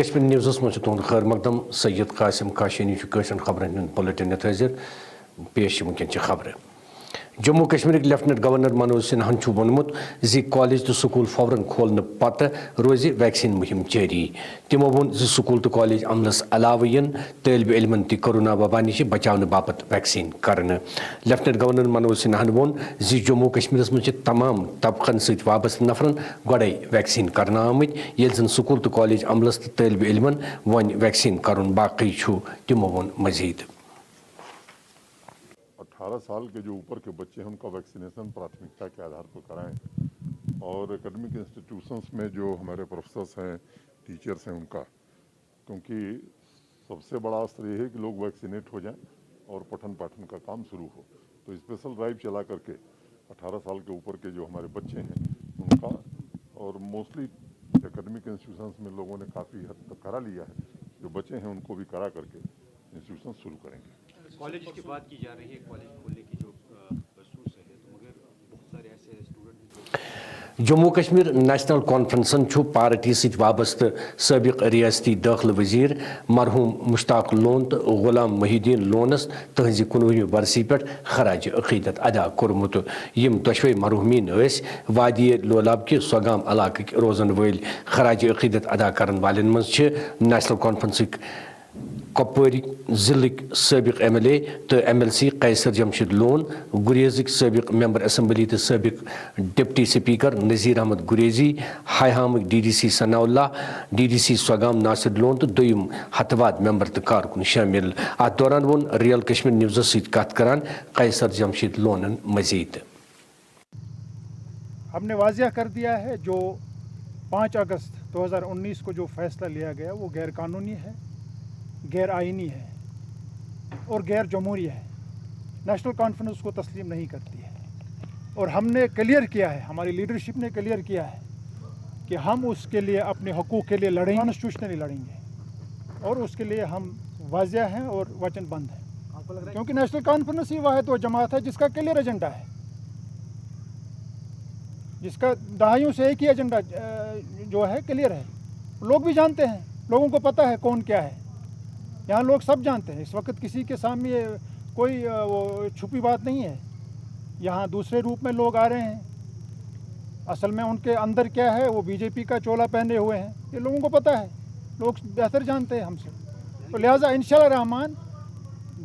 کشمیر نیوزس مجھ تہد خیر مقدم سید قاسم کاشانی قشر خبرن ہند بلٹن حاضر پیش ونکن خبر جموں کشمیر لیفٹنٹ گورنر منوج سنہن وونمت زی کالج تو سکول فوراً کھولنے پتہ روز ویکسین مہم جاری تمو وون زی سکول تو کالج عملس علاوہ ین طالب علمن تہ کورونا وبا نش بچاؤ باپت ویکسین کرنے لیفٹنٹ گورنر منوج سنہن وون زی جموں کشمیر مجھ تمام طبقن ست وابستہ نفرن گوڑے ویکسین کرنا آمت یل زن سکول تو کالج عملس تو طالب علمن ون ویکسین کرن باقی تمو وون مزید 18 سال کے جو اوپر کے بچے ہیں ان کا ویکسینیشن پراتھمکتا کے آدھار پر کرائیں اور اکیڈمک انسٹیٹیوشنس میں جو ہمارے پروفیسرس ہیں ٹیچرس ہیں ان کا، کیونکہ سب سے بڑا اثر یہ ہے کہ لوگ ویکسینیٹ ہو جائیں اور پٹھن پاٹھن کا کام شروع ہو، تو اسپیشل ڈرائیو چلا کر کے 18 سال کے اوپر کے جو ہمارے بچے ہیں ان کا، اور موسٹلی اکیڈمک انسٹیٹیوشنس میں لوگوں نے کافی حد تک کرا لیا ہے، جو بچے ہیں ان کو بھی کرا کر کے انسٹیٹیوشن شروع کریں گے۔ کالج کی بات کی جا رہی ہے، کالج کھولنے کی جو سوچ ہے تو مگر بہت سارے ایسے اسٹوڈنٹ جموں کشمیر نیشنل کانفرنسن پارٹی ست وابستہ سابق ریاستی داخلہ وزیر مرحوم مشتاق لون تو غلام محی الدین لونس تہذی 19ویں ورسی پہ خراج عقیدت ادا کورمت یم دشوے مرحومین وادی لولاب کے سوگام علاقہ روزن ول خراج عقیدت ادا کرن والن مز نیشنل کانفرنسک کپواری ضلع سابق ایم ایل اے تو M L C Qaiser Jamshid Lone, گریزک سابق ممبر اسمبلی تو سابق ڈپٹی سپیکر نذیر احمد گریزی، ہائیہامک D D C Sanaullah, D D C Sogam Nasir Lone تو دویم ہتواد ممبر تو کارکن شامل۔ ات دوران وون ریئل کشمیر نیوزس ست کت کران قیصر جمشید لونن مزید ہم نے واضح کر دیا ہے جو 5 اگست 2019 کو جو فیصلہ لیا گیا وہ غیر قانونی ہے، غیر آئینی ہے اور غیر جمہوری ہے۔ نیشنل کانفرنس کو تسلیم نہیں کرتی ہے، اور ہم نے کلیئر کیا ہے، ہماری لیڈرشپ نے کلیئر کیا ہے کہ ہم اس کے لیے اپنے حقوق کے لیے لڑیں گے، کانسٹیٹیوشنلی لڑیں گے، اور اس کے لیے ہم واضح ہیں اور وچن بند ہیں، کیونکہ نیشنل کانفرنس ہی واحد وہ جماعت ہے جس کا کلیئر ایجنڈا ہے، جس کا دہائیوں سے ایک ہی ایجنڈا جو ہے کلیئر ہے۔ لوگ بھی جانتے ہیں، لوگوں کو پتہ ہے کون کیا ہے، یہاں لوگ سب جانتے ہیں۔ اس وقت کسی کے سامنے کوئی وہ چھپی بات نہیں ہے، یہاں دوسرے روپ میں لوگ آ رہے ہیں، اصل میں ان کے اندر کیا ہے وہ بی جے پی کا چولا پہنے ہوئے ہیں، یہ لوگوں کو پتہ ہے، لوگ بہتر جانتے ہیں ہم سے، تو لہٰذا انشاءاللہ الرحمن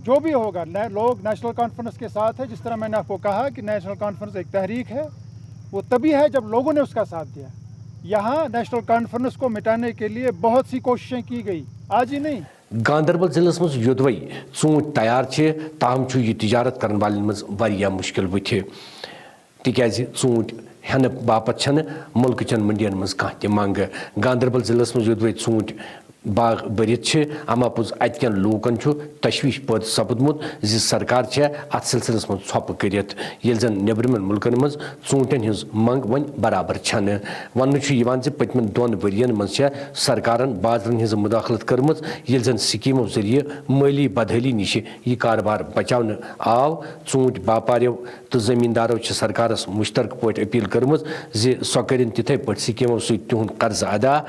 جو بھی ہوگا لوگ نیشنل کانفرنس کے ساتھ ہے۔ جس طرح میں نے آپ کو کہا کہ نیشنل کانفرنس ایک تحریک ہے، وہ تبھی ہے جب لوگوں نے اس کا ساتھ دیا۔ یہاں نیشنل کانفرنس کو مٹانے کے لیے بہت سی کوششیں کی گئی، آج ہی نہیں۔ گاندربل ضلع مز یودوے ژوٗنٛٹھۍ تیار تاہم یہ تجارت کرن والن مز واریاہ مشکل وتھِ تکیازِ ژوٗنٛٹھۍ ہینہٕ باپت چھنہٕ ملکہ چن منڈین مز کانٛہہ تہِ منٛگ۔ گاندربل ضلع مز یودوے ژوٗنٛٹھۍ باغ بٔرِتھ اما پوٚز اتکین لوٗکن تشویش پٲدٕ سپدمُت زِ سرکار اتھ سلسلس مز ژھۄپہٕ کٔرِتھ ییٚلہِ زن نیبرِمٮ۪ن ملکن مز ژوٗنٛٹھٮ۪ن ہٕنٛز منٛگ وۄنۍ برابر چھنہٕ۔ وننہٕ چھُ یِوان زِ پٔتمٮ۪ن 2 ؤرین مز سرکارن بازرن ہٕنٛز مداخلت کٔرمٕژ ییٚلہِ زن سکیمو ذریعہ مٲلی بدحٲلی نش یہ کاربار بچاونہٕ آو۔ ژوٗنٛٹھۍ باپاریو تہٕ زمیٖندارو چھِ سرکارس مشترکہٕ پٲٹھۍ اپیل کٔرمٕژ زِ سۄ کٔرِن تِتھے پٲٹھۍ سکیمو سۭتۍ تِہُنٛد قرضہٕ ادا۔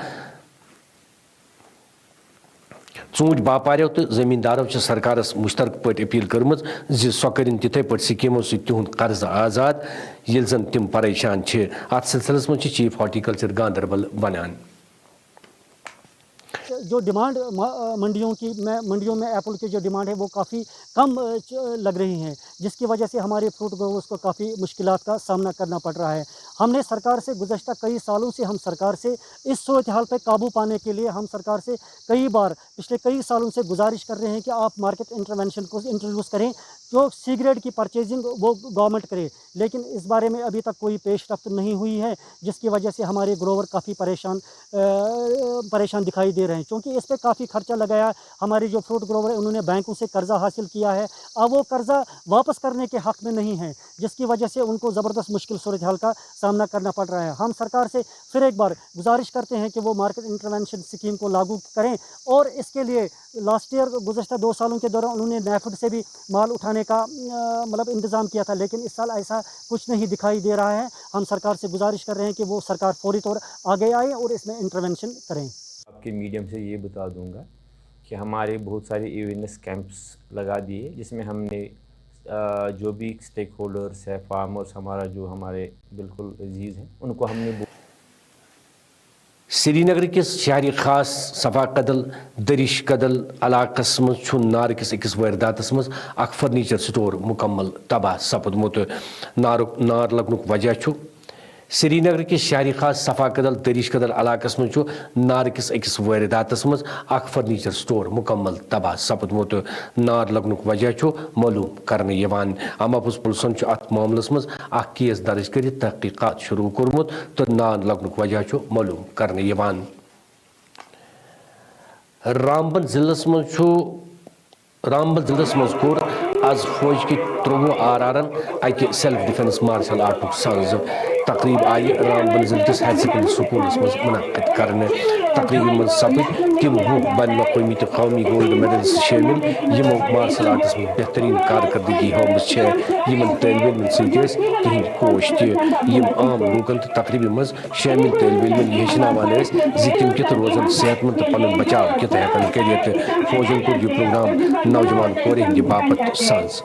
ژوٗنٛٹھۍ باپاریو تہٕ زمیٖندارو چھِ سرکارس مشترکہٕ پٲٹھۍ اپیل کٔرمٕژ زِ سۄ کٔرِن تِتھے پٲٹھۍ سکیمو سۭتۍ تِہُنٛد قرضہٕ آزاد ییٚلہِ زن تِم پریشان چھِ۔ اتھ سلسلس منٛز چھِ چیف ہارٹیکلچر گاندربل ونان جو ڈیمانڈ منڈیوں میں ایپل کی جو ڈیمانڈ ہے وہ کافی کم لگ رہی ہیں، جس کی وجہ سے ہمارے فروٹ گروورز کو کافی مشکلات کا سامنا کرنا پڑ رہا ہے۔ ہم نے سرکار سے گزشتہ کئی سالوں سے ہم سرکار سے اس صورتحال پہ قابو پانے کے لیے ہم سرکار سے کئی بار پچھلے کئی سالوں سے گزارش کر رہے ہیں کہ آپ مارکیٹ انٹرونشن کو انٹروڈیوس کریں، جو سی گریڈ کی پرچیزنگ وہ گورنمنٹ کرے، لیکن اس بارے میں ابھی تک کوئی پیش رفت نہیں ہوئی ہے، جس کی وجہ سے ہمارے گروور کافی پریشان دکھائی دے رہے ہیں، کیونکہ اس پہ کافی خرچہ لگایا۔ ہمارے جو فروٹ گروور ہیں انہوں نے بینکوں سے قرضہ حاصل کیا ہے، اب وہ قرضہ واپس کرنے کے حق میں نہیں ہیں، جس کی وجہ سے ان کو زبردست مشکل صورتحال کا سامنا کرنا پڑ رہا ہے۔ ہم سرکار سے پھر ایک بار گزارش کرتے ہیں کہ وہ مارکیٹ انٹرونشن اسکیم کو لاگو کریں، اور اس کے لیے لاسٹ ایئر گزشتہ 2 سالوں کے دوران انہوں نے نیفڈ سے بھی مال اٹھانے کا انتظام کیا تھا، لیکن اس سال ایسا کچھ نہیں دکھائی دے رہا ہے۔ ہم سرکار سے گزارش کر رہے ہیں کہ وہ سرکار فوری طور آگے آئے اور اس میں انٹرونشن کریں۔ آپ کے میڈیم سے یہ بتا دوں گا کہ ہمارے بہت سارے اویئرنیس کیمپس لگا دیے جس میں ہم نے جو بھی اسٹیک ہولڈرس ہے فارمرس ہمارا جو ہمارے بالکل عزیز ہیں ان کو ہم نے سری نگر کس شہری خاص صفا قدل درش قدل علاقس من نار کس اکس وارداتس مز اخ فرنیچر سٹور مکمل تباہ سپدمت نار لگنک وجہ سری نگر کس شہری خاص صفا قدل درش قدل علاقس من نار کس اکس وارداتس مز اخ فرنیچر سٹور مکمل تباہ سپدمت نار لگنک وجہ معلوم کرنے یوان اماپوز پلسن ات معاملس مز اخ کیس درج کر تحقیقات شروع کورمت تو نار لگنک وجہ معلوم کرنے یوان رامبن ضلعس مز کور آز فوج کی 23 آرارن اکہ سیلف ڈیفنس مارشل آرٹک ساز تقریب آئی رامبن ضلع کس ہائر سیکنڈری سکولس مز منعقد کرنے تقریب من سپد تم 20 بین الاقوامی تو قومی گولڈ میڈلز شامل یمو مارشل آرٹس میں بہترین کارکردگی ہاؤمز یمن طالب علمن ست تہند کوش تم عام لوکن تو تقریب مز شامل طالب علمن یہ ہچنان زِ تم کت روزن صحت مند تو پن بچاؤ کت ہیکن کرت فوجن کور یہ پروگرام نوجوان کورِ ہندِ باپت ساز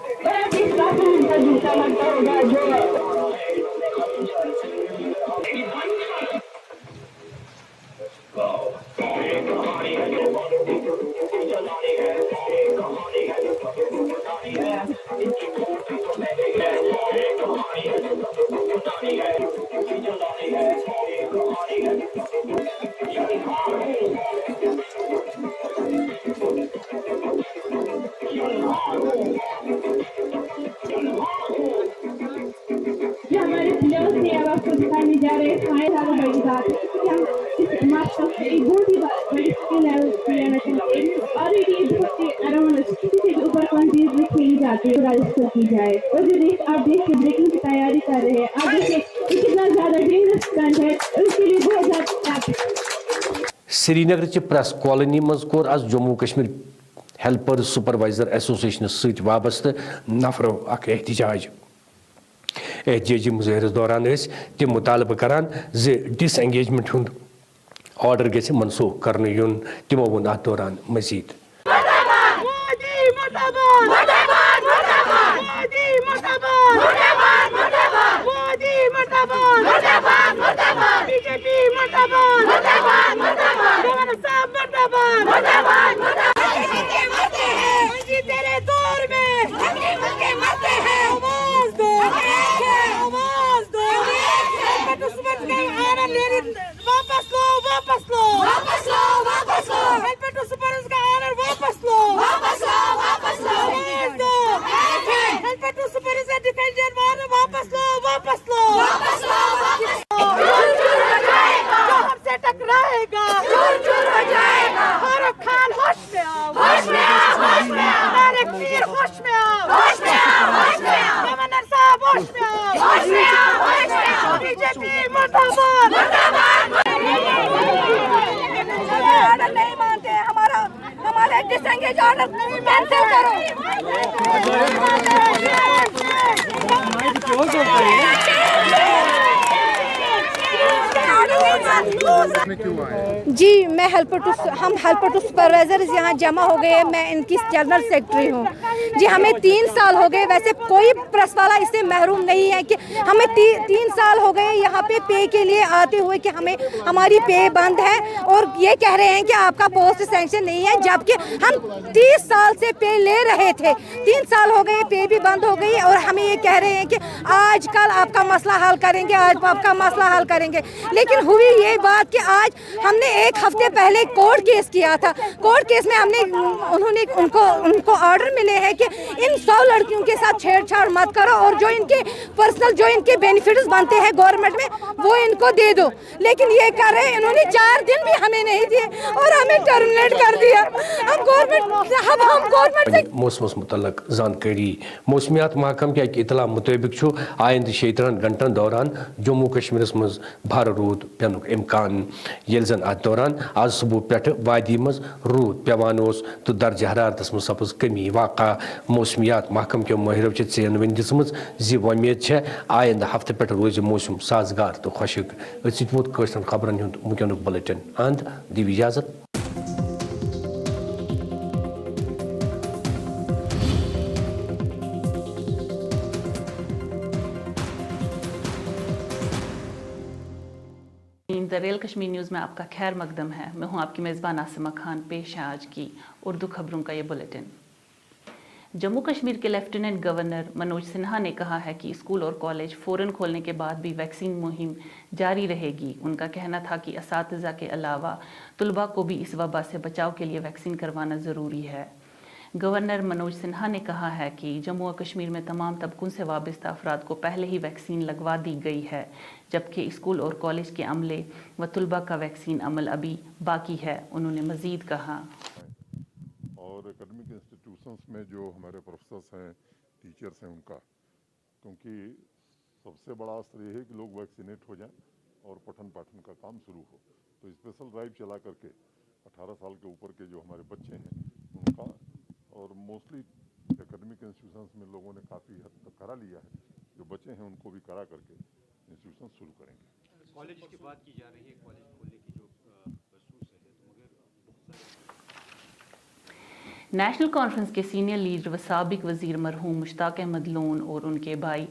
سری نگر پریس کالونی مز کور آز Jammu Kashmir helpers supervisor association ست وابستہ نفرو اخ احتجاج مظاہرس دوران تم مطالبہ کران زِ ڈس انگیجمنٹ ہند آرڈر گژھِ منسوخ کرنہٕ یُن تمو ووٚن اتھ دوران مزید جی میں ہم ہیلپر ٹو سپروائزرز یہاں جمع ہو گئے. میں ان کی جنرل سیکرٹری ہوں. جی ہمیں 3 سال ہو گئے, ویسے کوئی پریس والا اس سے محروم نہیں ہے کہ ہمیں 3 سال ہو گئے یہاں پہ پے کے لیے آتے ہوئے کہ ہمیں ہماری پے بند ہے اور یہ کہہ رہے ہیں کہ آپ کا پوسٹ سینکشن نہیں ہے, جبکہ ہم 30 سال سے پے لے رہے تھے. 3 سال ہو گئے پے بھی بند ہو گئی اور ہمیں یہ کہہ رہے ہیں کہ آج کل آپ کا مسئلہ حل کریں گے, آج آپ کا مسئلہ حل کریں گے. لیکن ہوئی یہ بات کہ آج ہم نے 1 ہفتے پہلے کورٹ کیس کیا تھا. کورٹ کیس میں انہوں نے ان کو آرڈر ملے ہیں کہ ان 100 لڑکیوں کے ساتھ چھیڑ چھاڑ مت کرو اور جو ان کے پرسنل جو ان کے بینیفٹس بنتے ہیں گورنمنٹ میں وہ ان کو دے دو. لیکن یہ کر رہے ہیں, انہوں نے 4 دن بھی ہمیں نہیں دیے اور ہمیں ٹرمینیٹ کر دیا. ہم گورنمنٹ سے موسمس متعلق زانکاری. موسمیات محکم کے اطلاع مطابق آئندہ 36 گھنٹن دوران جموں کشمیر مز بھر رود پینک امکان. امکان یل زن ات دوران آج صبح پہ وادی مز رود پیوان تو درجہ حرارتس مز سپز کمی واقع موسمیات محکم کے ماہرو ژین ون دِژمٕژ زِ وۄمید چھےٚ آئندہ ہفتہ پہ روزِ موسم سازگار تو خۄشک أتھۍ سۭتۍ ووت کٲشرٮ۪ن خبرن ہُنٛد وٕنکیٚنُک بُلٹن اند دِیِو اجازت. ریل کشمیر نیوز میں آپ کا خیر مقدم ہے. میں ہوں آپ کی میزبان عاصمہ خان. پیش ہے آج کی اردو خبروں کا یہ بلیٹن. جموں کشمیر کے لیفٹیننٹ گورنر منوج سنہا نے کہا ہے کہ اسکول اور کالج فوراً کھولنے کے بعد بھی ویکسین مہم جاری رہے گی. ان کا کہنا تھا کہ اساتذہ کے علاوہ طلباء کو بھی اس وبا سے بچاؤ کے لیے ویکسین کروانا ضروری ہے. گورنر منوج سنہا نے کہا ہے کہ جموں و کشمیر میں تمام طبقوں سے وابستہ افراد کو پہلے ہی ویکسین لگوا دی گئی ہے، جبکہ اسکول اور کالج کے عملے و طلباء کا ویکسین عمل ابھی باقی ہے. انہوں نے مزید کہا اور اکیڈمک انسٹیٹیوشنس میں جو ہمارے پروفیسرس ہیں، ٹیچرس ہیں، ان کا، کیونکہ سب سے بڑا اثر یہ ہے کہ لوگ ویکسینیٹ ہو جائیں اور پٹھن پاٹھن کا کام شروع ہو. تو اسپیشل ڈرائیو چلا کر کے 18 سال کے اوپر کے جو ہمارے بچے ہیں ان کا، اور موسٹلی اکیڈمک انسٹیٹیوشنس میں لوگوں نے کافی حد تک کرا لیا ہے. جو بچے ہیں ان کو بھی کرا کر کے انسٹیٹیوشن شروع کریں گے. کالج کی بات کی جا رہی ہے، کالج کھولنے کی جو بسوس ہے، تو مگر بہت سارے نیشنل کانفرنس کے سینئر لیڈر و سابق وزیر مرحوم مشتاق احمد لون اور ان کے بھائی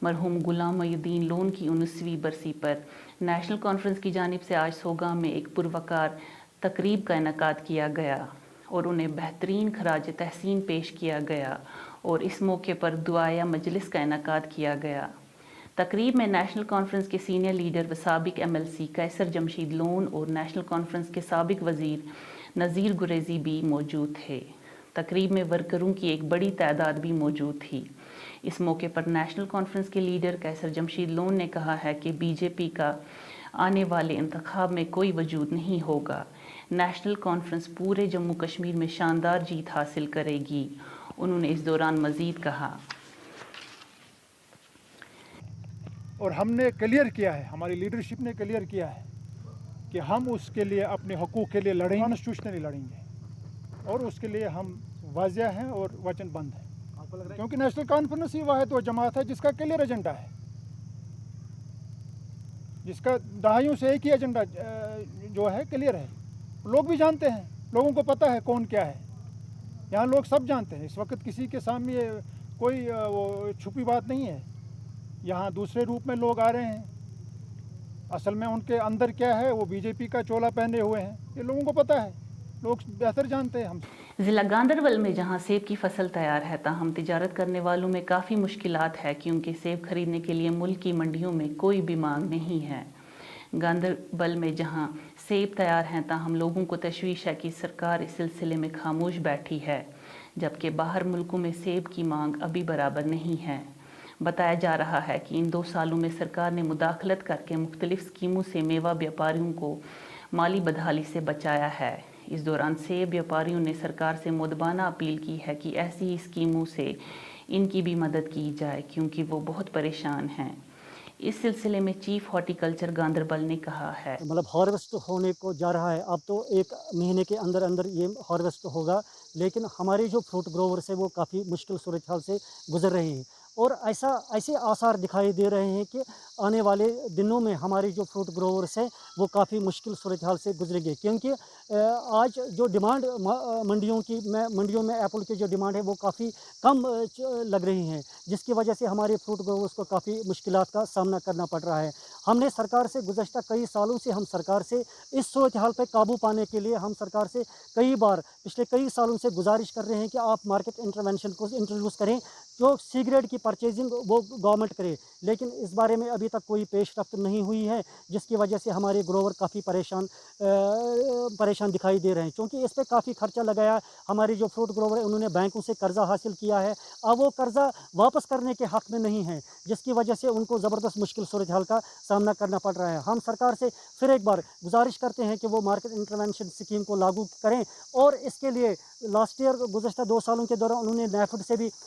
مرحوم غلام محی الدین لون کی 19ویں برسی پر نیشنل کانفرنس کی جانب سے آج سوگام میں ایک پروقار تقریب کا انعقاد کیا گیا اور انہیں بہترین خراج تحسین پیش کیا گیا اور اس موقع پر دعائیہ مجلس کا انعقاد کیا گیا. تقریب میں نیشنل کانفرنس کے سینئر لیڈر و سابق MLC قیصر جمشید لون اور نیشنل کانفرنس کے سابق وزیر نذیر گریزی بھی موجود تھے. تقریب میں ورکروں کی ایک بڑی تعداد بھی موجود تھی. اس موقع پر نیشنل کانفرنس کے لیڈر قیصر جمشید لون نے کہا ہے کہ BJP کا آنے والے انتخاب میں کوئی وجود نہیں ہوگا. نیشنل کانفرنس پورے جموں کشمیر میں شاندار جیت حاصل کرے گی. انہوں نے اس دوران مزید کہا اور ہم نے کلیئر کیا ہے، ہماری لیڈرشپ نے کلیئر کیا ہے کہ ہم اس کے لیے اپنے حقوق کے لیے لڑیں گے، کانسٹیٹیوشنلی لڑیں گے، اور اس کے لیے ہم واضح ہیں اور وچن بند ہیں. کیونکہ نیشنل کانفرنس ہی واحد وہ جماعت ہے جس کا کلیئر ایجنڈا ہے، جس کا دہائیوں سے ایک ہی ایجنڈا جو ہے کلیئر ہے. لوگ بھی جانتے ہیں، لوگوں کو پتہ ہے کون کیا ہے. یہاں لوگ سب جانتے ہیں. اس وقت کسی کے سامنے کوئی وہ چھپی بات نہیں ہے. یہاں دوسرے روپ میں لوگ آ رہے ہیں، اصل میں ان کے اندر کیا ہے وہ BJP کا چولا پہنے ہوئے ہیں. یہ لوگوں کو پتہ ہے، لوگ بہتر جانتے ہیں ہم. ضلع گاندربل میں جہاں سیب کی فصل تیار ہے، تاہم تجارت کرنے والوں میں کافی مشکلات ہے کیونکہ سیب خریدنے کے لیے ملک کی منڈیوں میں کوئی بھی مانگ نہیں ہے. گاندربل میں جہاں سیب تیار ہیں، تاہم لوگوں کو تشویش ہے کہ سرکار اس سلسلے میں خاموش بیٹھی ہے، جبکہ باہر ملکوں میں سیب کی مانگ ابھی برابر نہیں ہے. بتایا جا رہا ہے کہ ان 2 سالوں میں سرکار نے مداخلت کر کے مختلف اسکیموں سے میوہ بیوپاریوں کو مالی بدحالی سے بچایا ہے. اس دوران سیب بیوپاریوں نے سرکار سے مؤدبانہ اپیل کی ہے کہ ایسی ہی اسکیموں سے ان کی بھی مدد کی جائے کیونکہ وہ بہت پریشان ہیں. اس سلسلے میں چیف ہارٹی کلچر گاندربل نے کہا ہے مطلب ہارویسٹ ہونے کو جا رہا ہے. اب تو 1 مہینے کے اندر اندر یہ ہارویسٹ ہوگا، لیکن ہمارے جو فروٹ گروورس ہیں وہ کافی مشکل صورتحال سے گزر رہے ہیں اور ایسے آثار دکھائی دے رہے ہیں کہ آنے والے دنوں میں ہمارے جو فروٹ گروورس ہیں وہ کافی مشکل صورتحال سے گزریں گے. کیونکہ آج جو ڈیمانڈ منڈیوں میں ایپل کی جو ڈیمانڈ ہے وہ کافی کم لگ رہی ہیں، جس کی وجہ سے ہمارے فروٹ گروورس کو کافی مشکلات کا سامنا کرنا پڑ رہا ہے. ہم نے سرکار سے گزشتہ کئی سالوں سے سرکار سے اس صورتحال پہ قابو پانے کے لیے ہم سرکار سے کئی بار پچھلے کئی سالوں سے گزارش کر رہے ہیں کہ آپ مارکیٹ انٹرونشن کو انٹروڈیوس کریں، جو سی گریڈ کی پرچیزنگ وہ گورنمنٹ کرے، لیکن اس بارے میں ابھی تک کوئی پیش رفت نہیں ہوئی ہے، جس کی وجہ سے ہمارے گروور کافی پریشان دکھائی دے رہے ہیں. کیونکہ اس پہ کافی خرچہ لگایا. ہمارے جو فروٹ گروور ہیں انہوں نے بینکوں سے قرضہ حاصل کیا ہے، اب وہ قرضہ واپس کرنے کے حق میں نہیں ہے، جس کی وجہ سے ان کو زبردست مشکل صورتحال کا سامنا کرنا پڑ رہا ہے. ہم سرکار سے پھر ایک بار گزارش کرتے ہیں کہ وہ مارکیٹ انٹرونشن اسکیم کو لاگو کریں، اور اس کے لیے لاسٹ ایئر گزشتہ 2 سالوں کے دوران انہوں نے نیفڈ سے بھی